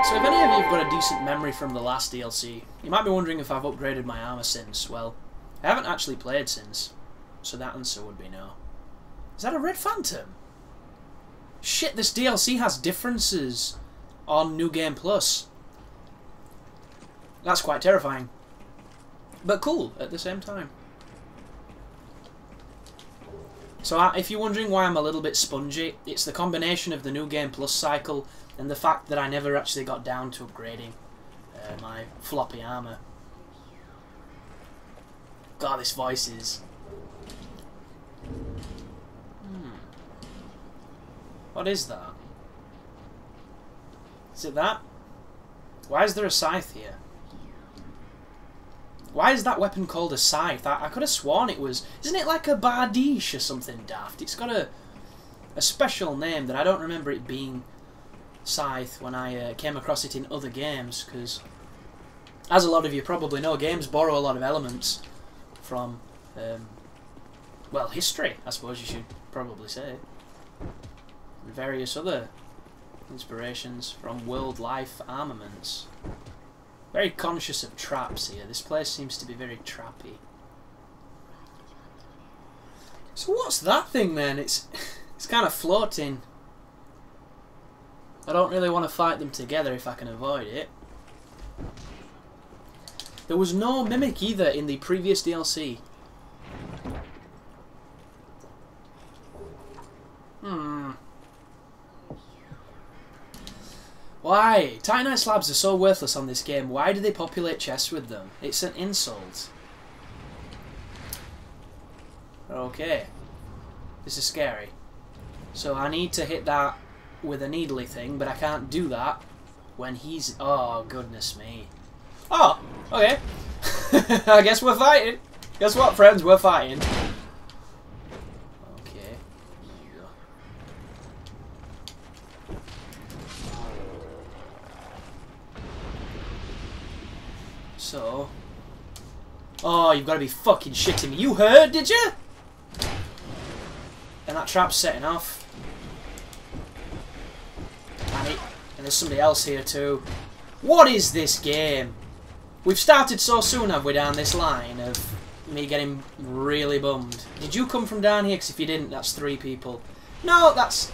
So if any of you have got a decent memory from the last DLC, you might be wondering if I've upgraded my armour since. Well, I haven't actually played since, so that answer would be no. Is that a red phantom? Shit, this DLC has differences on New Game Plus. That's quite terrifying. But cool at the same time. So if you're wondering why I'm a little bit spongy, it's the combination of the New Game Plus cycle and the fact that I never actually got down to upgrading my floppy armour. God, this voice is... What is that? Is it that? Why is there a scythe here? Why is that weapon called a scythe? I could have sworn it was... Isn't it like a bardiche or something daft? It's got a special name that I don't remember it being scythe when I came across it in other games, because, as a lot of you probably know, games borrow a lot of elements from, well, history, I suppose you should probably say. And various other inspirations from world life armaments. Very conscious of traps here. This place seems to be very trappy. So what's that thing then? It's kind of floating. I don't really want to fight them together if I can avoid it. There was no mimic either in the previous DLC. Why? Titanite slabs are so worthless on this game. Why do they populate chests with them? It's an insult. Okay. This is scary. So I need to hit that with a needly thing, but I can't do that when he's... Oh, goodness me. Oh, okay. I guess we're fighting. Guess what, friends? We're fighting. Okay. So... Oh, you've got to be fucking shitting me. You heard, did you? And that trap's setting off. And there's somebody else here too. What is this game? We've started so soon, have we, down this line of me getting really bummed. Did you come from down here? Because if you didn't, that's 3 people. No, that's...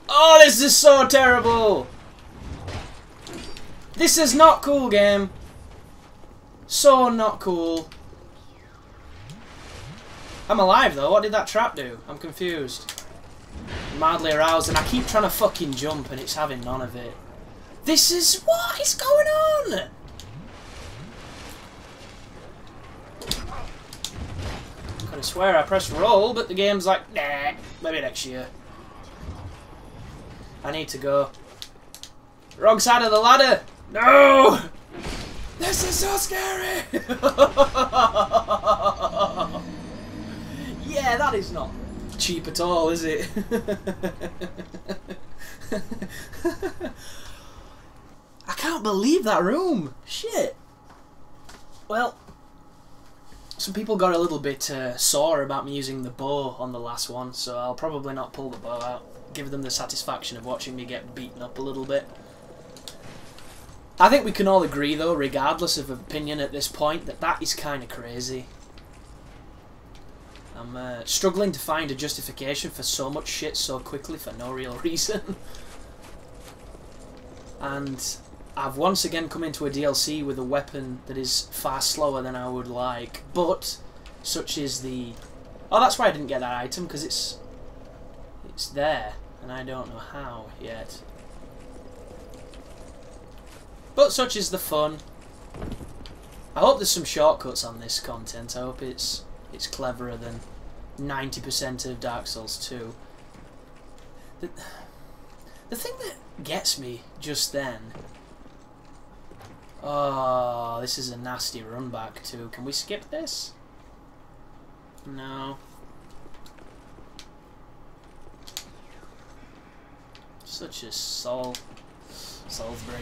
Oh, this is so terrible! This is not cool, game. So not cool. I'm alive, though. What did that trap do? I'm confused. Mildly aroused, and I keep trying to fucking jump, and it's having none of it. This is... What is going on? I could swear I pressed roll, but the game's like, nah, maybe next year. I need to go. Wrong side of the ladder! No! This is so scary! Yeah, that is not cheap at all, is it? I can't believe that room! Shit! Well, some people got a little bit sore about me using the bow on the last one, so I'll probably not pull the bow out. Give them the satisfaction of watching me get beaten up a little bit. I think we can all agree, though, regardless of opinion at this point, that that is kind of crazy. I'm struggling to find a justification for so much shit so quickly for no real reason. And I've once again come into a DLC with a weapon that is far slower than I would like, but such is the... Oh, that's why I didn't get that item, because it's there, and I don't know how yet. But such is the fun. I hope there's some shortcuts on this content. I hope it's cleverer than 90% of Dark Souls 2. The thing that gets me just then... Oh, this is a nasty run back too. Can we skip this? No. Such a Salisbury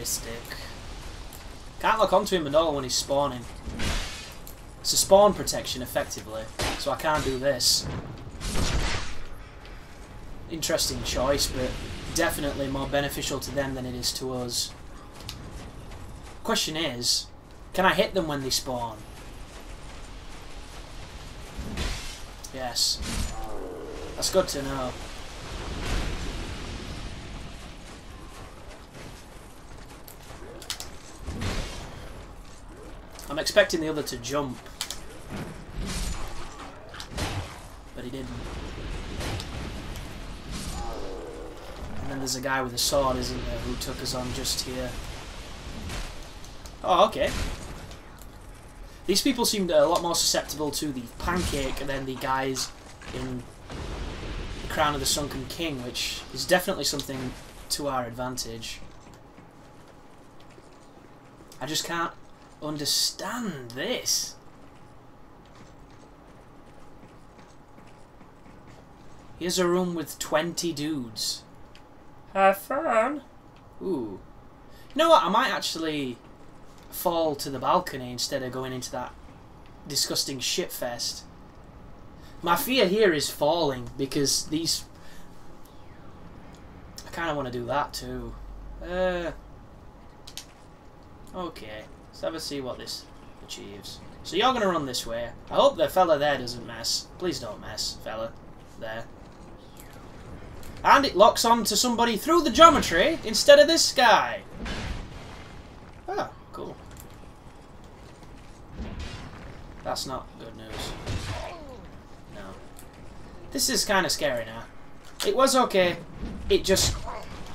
stick. Can't lock onto him at all when he's spawning. It's a spawn protection, effectively, so I can't do this. Interesting choice, but definitely more beneficial to them than it is to us. Question is, can I hit them when they spawn? Yes. That's good to know. I'm expecting the other to jump. But he didn't. And then there's a guy with a sword, isn't there, who took us on just here. Oh, okay. These people seemed a lot more susceptible to the pancake than the guys in the Crown of the Sunken King, which is definitely something to our advantage. I just can't understand this. Here's a room with 20 dudes. Have fun. Ooh. You know what? I might actually fall to the balcony instead of going into that disgusting shitfest. My fear here is falling because these... I kind of want to do that too. Okay. Let's have a see what this achieves. So you're going to run this way. I hope the fella there doesn't mess. Please don't mess, fella. There. And it locks on to somebody through the geometry instead of this guy. Oh, cool. That's not good news. No. This is kind of scary now. It was okay. It just...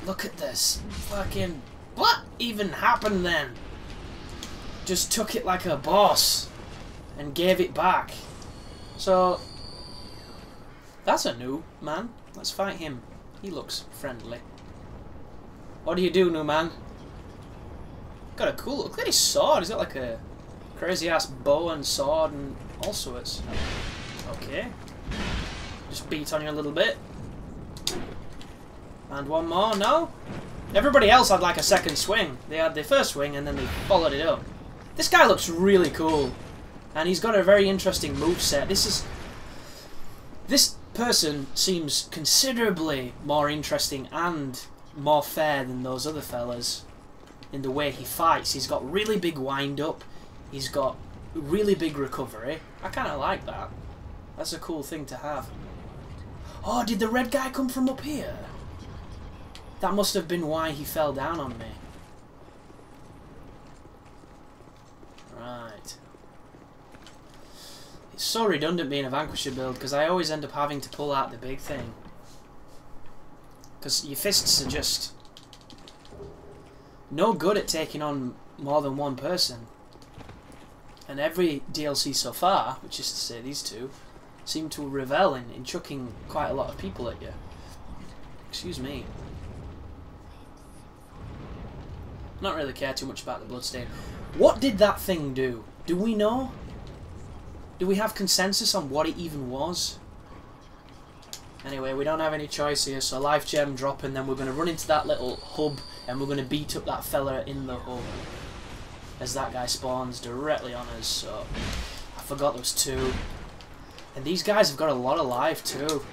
Look at this. Fucking... What even happened then? Just took it like a boss. And gave it back. So... That's a new man. Let's fight him. He looks friendly. What do you do, new man? Got a cool look at his sword. He's got like a crazy ass bow and sword and all sorts. Okay. Just beat on you a little bit. And one more. No? Everybody else had like a second swing. They had their first swing and then they followed it up. This guy looks really cool. And he's got a very interesting moveset. This person seems considerably more interesting and more fair than those other fellas in the way he fights. He's got really big wind up. He's got really big recovery. I kind of like that. That's a cool thing to have. Oh, did the red guy come from up here? That must have been why he fell down on me. Right. It's so redundant being a Vanquisher build because I always end up having to pull out the big thing. Because your fists are just no good at taking on more than one person. And every DLC so far, which is to say these two, seem to revel in chucking quite a lot of people at you. Excuse me. Not really care too much about the bloodstain. What did that thing do? Do we know? Do we have consensus on what it even was? Anyway, we don't have any choice here, so life gem drop and then we're going to run into that little hub and we're going to beat up that fella in the hub as that guy spawns directly on us. So I forgot there was two. And these guys have got a lot of life too.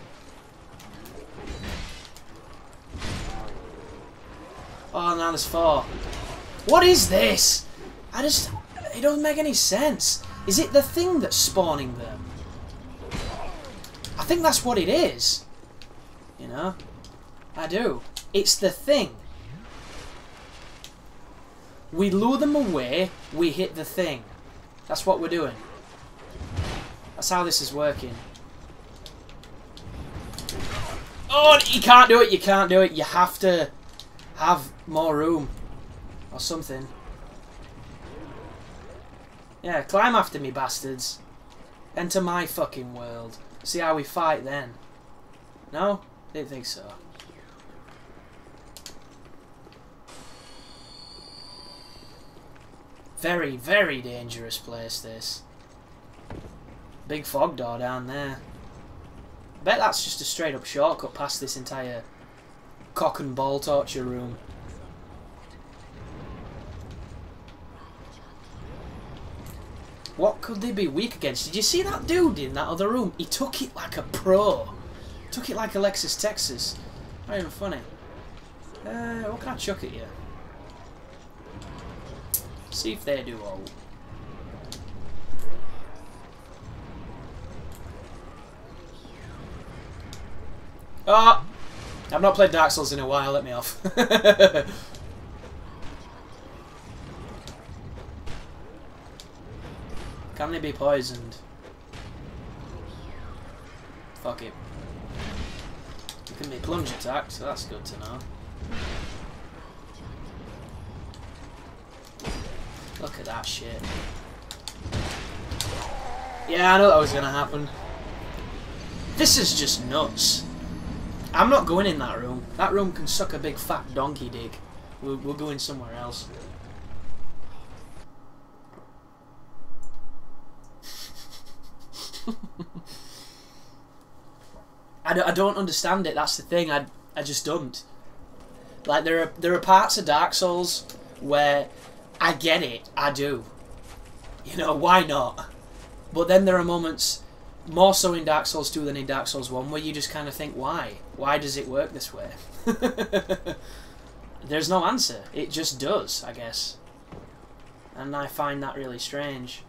Oh, now there's four. What is this? It doesn't make any sense. Is it the thing that's spawning them? I think that's what it is. You know? I do. It's the thing. We lure them away, we hit the thing. That's what we're doing. That's how this is working. Oh, you can't do it, you can't do it. You have to have more room. Or something. Yeah, climb after me, bastards. Enter my fucking world. See how we fight then. No? Didn't think so. Very, very dangerous place, this. Big fog door down there. I bet that's just a straight up shortcut past this entire cock and ball torture room. What could they be weak against? Did you see that dude in that other room? He took it like a pro. Took it like Alexis Texas. Not even funny. What can I chuck at you? See if they do all. Oh! I've not played Dark Souls in a while, let me off. Can they be poisoned? Fuck it. You can be plunge attacked, so that's good to know. Look at that shit. Yeah, I know that was gonna happen. This is just nuts. I'm not going in that room. That room can suck a big fat donkey dig. We're going somewhere else. I don't understand it. That's the thing. I just don't. Like there are parts of Dark Souls where I get it. I do. You know, why not? But then there are moments, more so in Dark Souls 2 than in Dark Souls 1, where you just kind of think, why? Why does it work this way? There's no answer. It just does, I guess. And I find that really strange.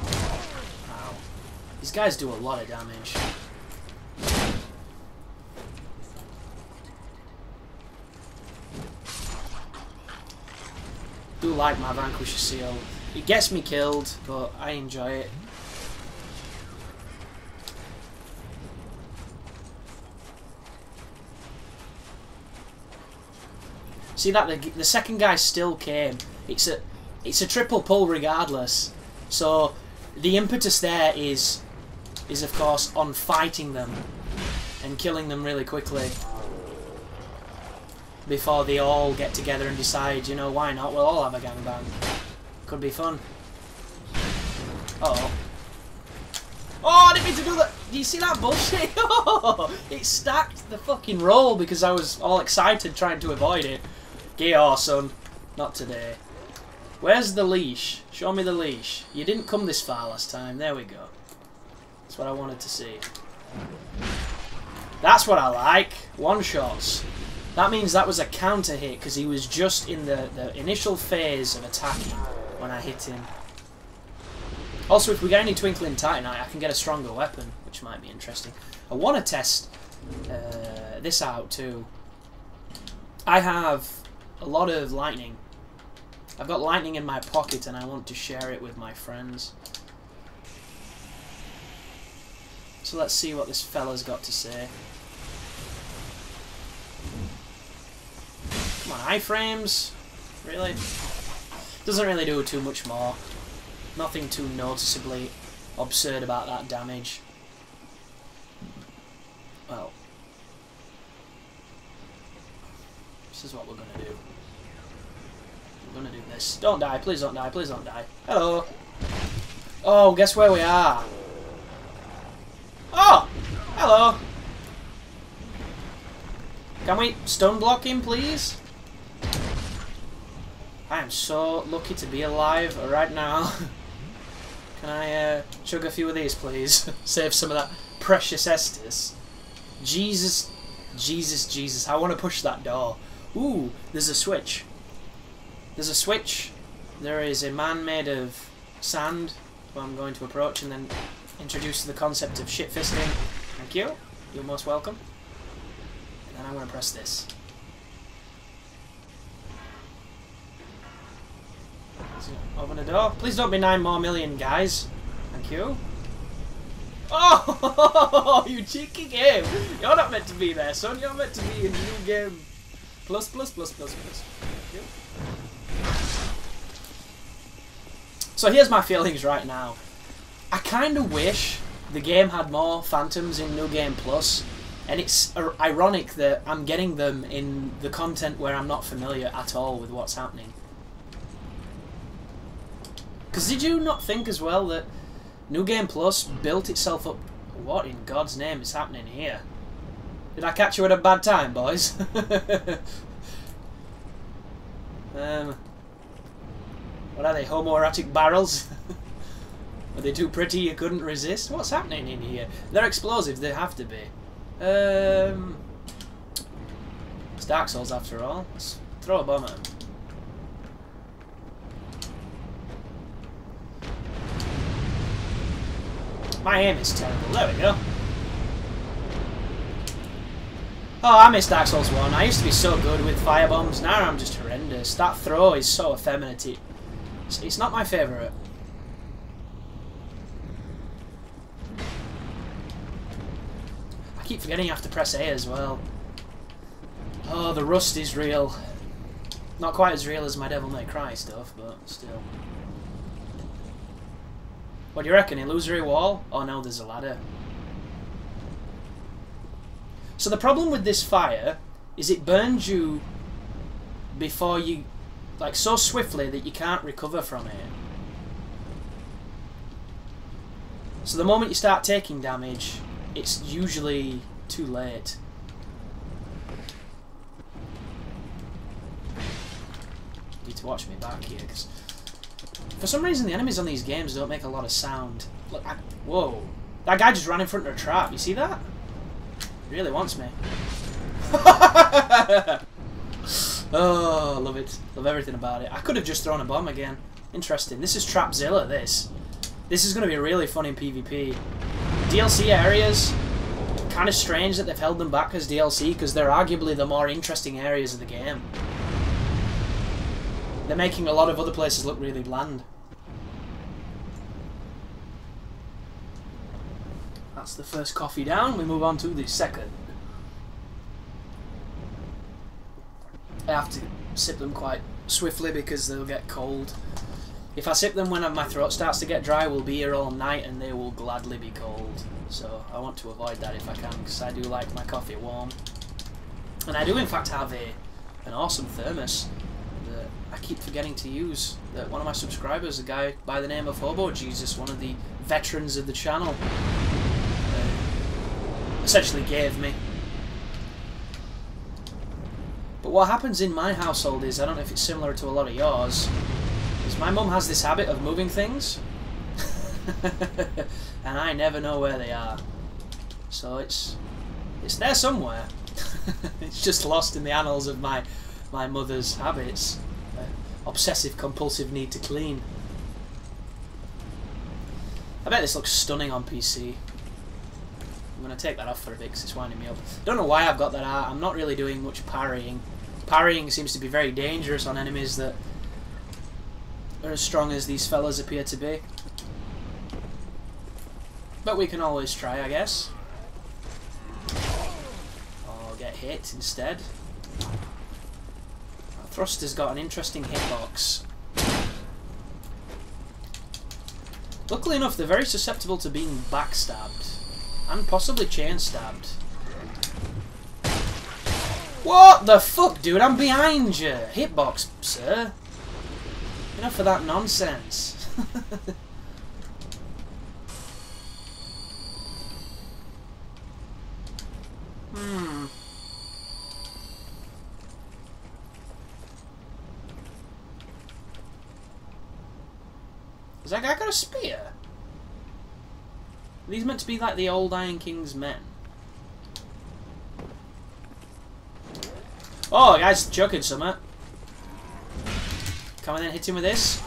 Wow. These guys do a lot of damage. I do like my Vanquisher Seal. It gets me killed, but I enjoy it. See that the second guy still came. It's a triple pull regardless. So the impetus there is of course on fighting them and killing them really quickly before they all get together and decide, you know, why not? We'll all have a gangbang. Could be fun. Uh-oh. Oh, I didn't mean to do that. Do you see that bullshit? It stacked the fucking roll because I was all excited trying to avoid it. Gear, son. Not today. Where's the leash? Show me the leash. You didn't come this far last time. There we go. That's what I wanted to see. That's what I like. One-shots. That means that was a counter hit because he was just in the initial phase of attacking when I hit him. Also, if we get any Twinkling Titanite, I can get a stronger weapon, which might be interesting. I want to test this out too. I have a lot of lightning. I've got lightning in my pocket and I want to share it with my friends. So let's see what this fella's got to say. Come on, iframes? Really? Doesn't really do too much more. Nothing too noticeably absurd about that damage. Well, this is what we're gonna do. We're gonna do this. Don't die, please don't die, please don't die. Hello! Oh, guess where we are? Oh! Hello! Can we stun block him, please? I am so lucky to be alive right now. Can I chug a few of these, please? Save some of that precious Estus. Jesus, Jesus, Jesus. I want to push that door. Ooh, there's a switch. There's a switch. There is a man made of sand who I'm going to approach and then introduce the concept of shit-fisting. Thank you. You're most welcome. And then I'm going to press this. Open the door. Please don't be 9 more million, guys. Thank you. Oh, you cheeky game. You're not meant to be there, son. You're meant to be in the new game. Plus, plus, plus, plus, plus. Thank you. So here's my feelings right now. I kind of wish the game had more phantoms in New Game Plus. And it's ironic that I'm getting them in the content where I'm not familiar at all with what's happening. Because did you not think as well that New Game Plus built itself up? What in God's name is happening here? Did I catch you at a bad time, boys? What are they, homoerotic barrels? Are they too pretty you couldn't resist? What's happening in here? They're explosives, they have to be. It's Dark Souls after all. Let's throw a bomb at them. My aim is terrible. There we go. Oh, I miss Dark Souls 1. I used to be so good with firebombs. Now I'm just horrendous. That throw is so effeminate. It's not my favourite. I keep forgetting you have to press A as well. Oh, the rust is real. Not quite as real as my Devil May Cry stuff, but still. What do you reckon? Illusory wall? Oh no, there's a ladder. So the problem with this fire is it burns you before you... like so swiftly that you can't recover from it. So the moment you start taking damage, it's usually too late. Need to watch me back here, because for some reason the enemies on these games don't make a lot of sound. Look, whoa. That guy just ran in front of a trap. You see that? He really wants me. Oh, love it. Love everything about it. I could have just thrown a bomb again. Interesting. This is Trapzilla, this. This is going to be really fun in PvP. DLC areas, kind of strange that they've held them back as DLC, because they're arguably the more interesting areas of the game. They're making a lot of other places look really bland. That's the first coffee down. We move on to the second. I have to sip them quite swiftly because they'll get cold. If I sip them when my throat starts to get dry, we'll be here all night and they will gladly be cold. So I want to avoid that if I can, because I do like my coffee warm. And I do in fact have an awesome thermos that I keep forgetting to use. That one of my subscribers, a guy by the name of Hobo Jesus, one of the veterans of the channel, essentially gave me. But what happens in my household is, I don't know if it's similar to a lot of yours, is my mum has this habit of moving things and I never know where they are. So it's there somewhere. It's just lost in the annals of my mother's habits. Obsessive compulsive need to clean. I bet this looks stunning on PC. I'm going to take that off for a bit because it's winding me up. Don't know why I've got that out. I'm not really doing much parrying. Parrying seems to be very dangerous on enemies that are as strong as these fellas appear to be. But we can always try, I guess. Or get hit instead. Our thruster's got an interesting hitbox. Luckily enough, they're very susceptible to being backstabbed. And possibly chain stabbed. What the fuck, dude? I'm behind you! Hitbox, sir. Enough of that nonsense. Has that guy got a spear? Are these meant to be like the old Iron King's men? Oh, the guy's chucking something. Come on then, hit him with this.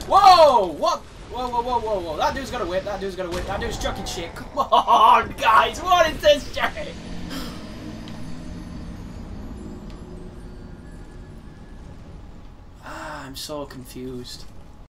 Whoa! What? Whoa, whoa, whoa, whoa, whoa. That dude's got a whip, that dude's got a whip, that dude's chucking shit. Come on, guys, what is this shit? I'm so confused.